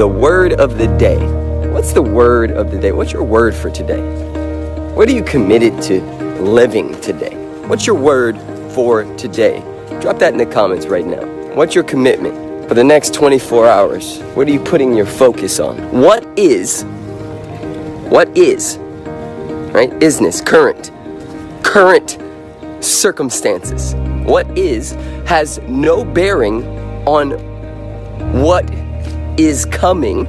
the word of the day. What's the word of the day? What's your word for today? What are you committed to living today? What's your word for today? Drop that in the comments right now. What's your commitment for the next 24 hours? What are you putting your focus on? What is, right? Isness, current circumstances. What is has no bearing on what is coming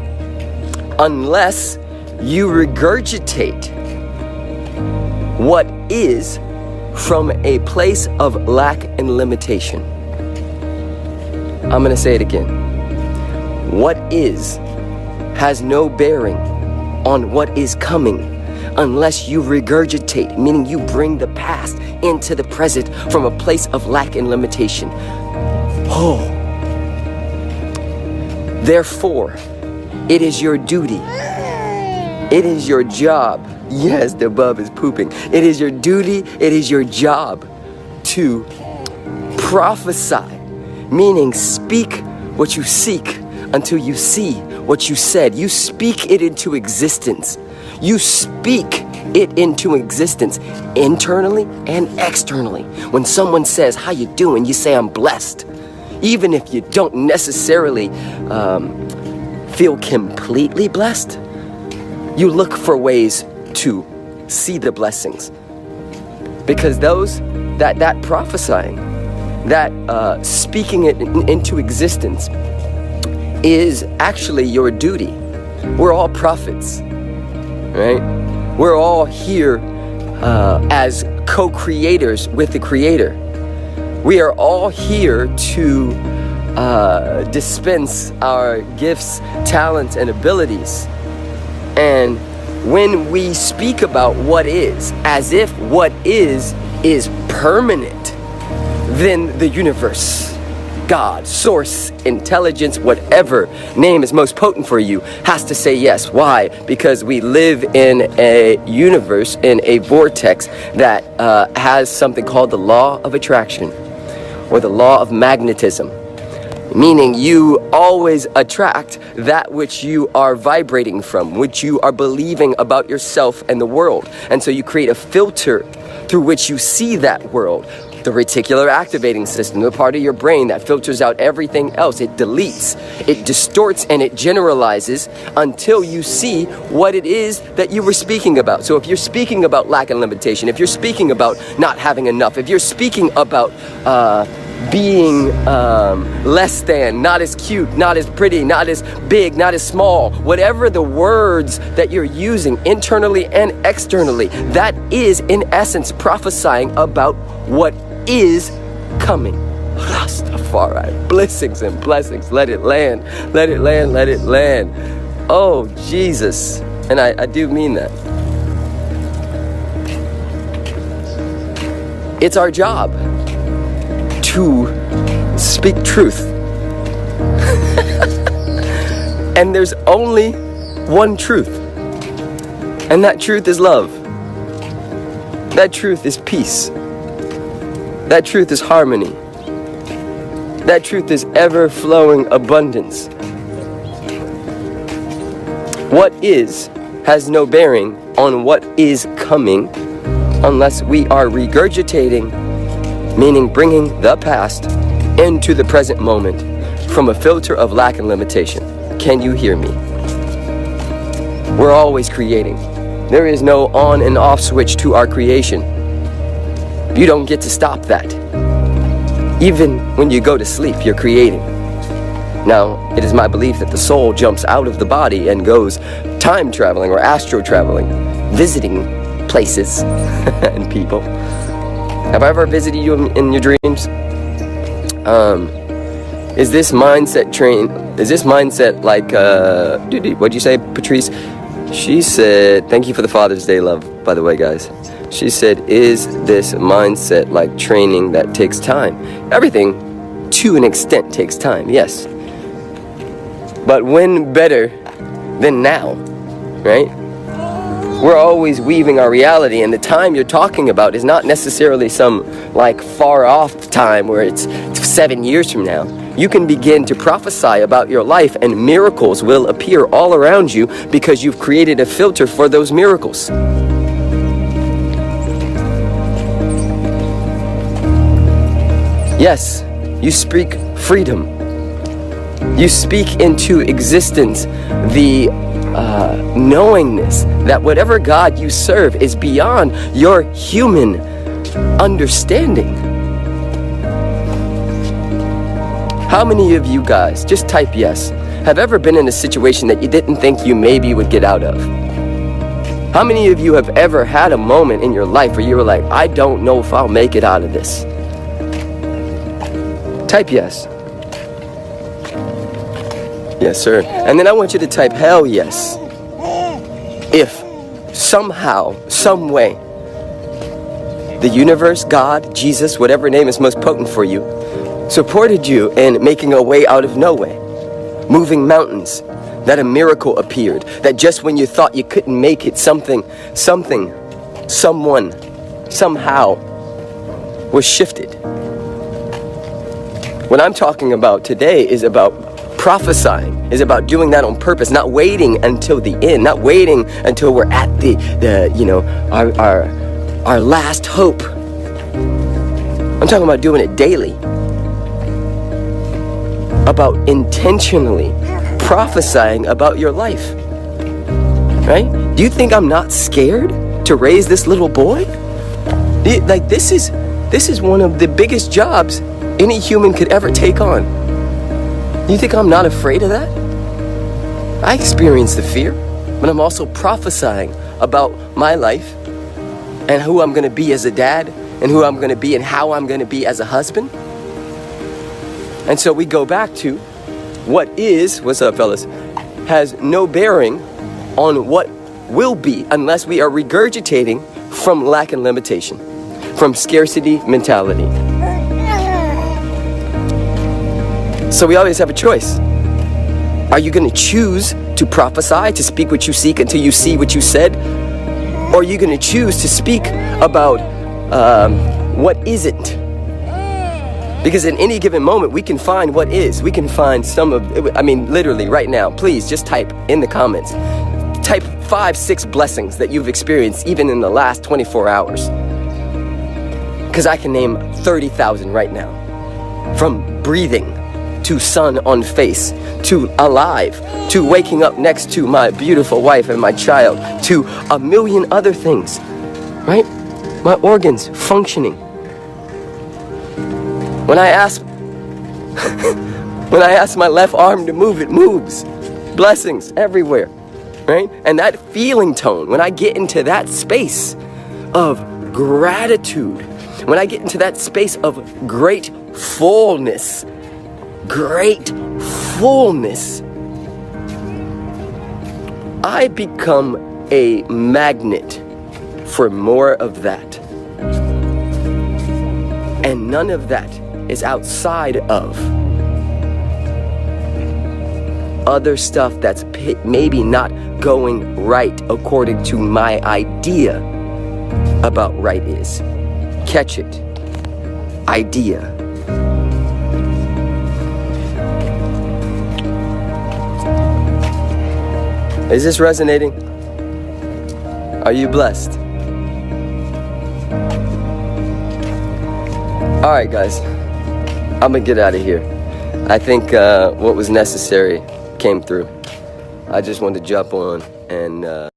unless you regurgitate what is from a place of lack and limitation. I'm going to say it again. What is has no bearing on what is coming unless you regurgitate, meaning you bring the past into the present from a place of lack and limitation. Oh. Therefore, it is your duty. It is your job. Yes, the bub is pooping. It is your duty, it is your job to prophesy, meaning speak what you seek until you see what you said. You speak it into existence. You speak it into existence internally and externally. When someone says, "How you doing?" you say, "I'm blessed." Even if you don't necessarily feel completely blessed, you look for ways to see the blessings. Because that prophesying, that speaking it into existence is actually your duty. We're all prophets, right? We're all here as co-creators with the Creator. We are all here to dispense our gifts, talents, and abilities. And when we speak about what is, as if what is permanent, then the universe, God, source, intelligence, whatever name is most potent for you, has to say yes. Why? Because we live in a universe, in a vortex that has something called the law of attraction or the law of magnetism. Meaning you always attract that which you are vibrating from, which you are believing about yourself and the world. And so you create a filter through which you see that world. The reticular activating system, the part of your brain that filters out everything else. It deletes, it distorts, and it generalizes until you see what it is that you were speaking about. So if you're speaking about lack and limitation, if you're speaking about not having enough, if you're speaking about being less than, not as cute, not as pretty, not as big, not as small, whatever the words that you're using internally and externally, that is in essence prophesying about what is coming. Rastafari, blessings and blessings. Let it land, let it land, let it land. Oh, Jesus. And I do mean that. It's our job to speak truth. And there's only one truth. And that truth is love. That truth is peace. That truth is harmony. That truth is ever-flowing abundance. What is has no bearing on what is coming unless we are regurgitating, meaning bringing the past into the present moment from a filter of lack and limitation. Can you hear me? We're always creating. There is no on and off switch to our creation. You don't get to stop that. Even when you go to sleep, you're creating. Now, it is my belief that the soul jumps out of the body and goes time traveling or astro traveling, visiting places and people. Have I ever visited you in your dreams? Is this mindset like, what'd you say, Patrice? She said, thank you for the Father's Day love, by the way, guys. She said, is this mindset like training that takes time? Everything, to an extent, takes time, yes. But when better than now, right? We're always weaving our reality, and the time you're talking about is not necessarily some like far off time where it's 7 years from now. you can begin to prophesy about your life, and miracles will appear all around you because you've created a filter for those miracles. Yes, you speak freedom. You speak into existence the knowingness that whatever God you serve is beyond your human understanding. How many of you guys, just type yes, have ever been in a situation that you didn't think you maybe would get out of? How many of you have ever had a moment in your life where you were like, I don't know if I'll make it out of this? Type yes. Yes, sir. And then I want you to type hell yes. If somehow, some way, the universe, God, Jesus, whatever name is most potent for you, supported you in making a way out of no way, moving mountains, that a miracle appeared, that just when you thought you couldn't make it, something, someone, somehow was shifted. What I'm talking about today is about prophesying, is about doing that on purpose, not waiting until the end, not waiting until we're at our last hope. I'm talking about doing it daily, about intentionally prophesying about your life, right? Do you think I'm not scared to raise this little boy? Like, this is one of the biggest jobs any human could ever take on. You think I'm not afraid of that? I experience the fear, but I'm also prophesying about my life and who I'm going to be as a dad and who I'm going to be and how I'm going to be as a husband. And so we go back to what is, what's up, fellas, has no bearing on what will be unless we are regurgitating from lack and limitation, from scarcity mentality. So we always have a choice. Are you going to choose to prophesy, to speak what you seek until you see what you said? Or are you going to choose to speak about what isn't? Because in any given moment, we can find what is. We can find some of, literally right now, please just type in the comments. Type 5-6 blessings that you've experienced even in the last 24 hours. Because I can name 30,000 right now. From breathing, to sun on face, to alive, to waking up next to my beautiful wife and my child, to a million other things, right? My organs functioning. When I ask my left arm to move, it moves. Blessings everywhere, right? And that feeling tone, when I get into that space of gratitude, when I get into that space of great fullness, I become a magnet for more of that. And none of that is outside of other stuff that's maybe not going right according to my idea about right is. Catch it. Idea. Is this resonating? Are you blessed? All right, guys, I'm gonna get out of here. I think what was necessary came through. I just wanted to jump on and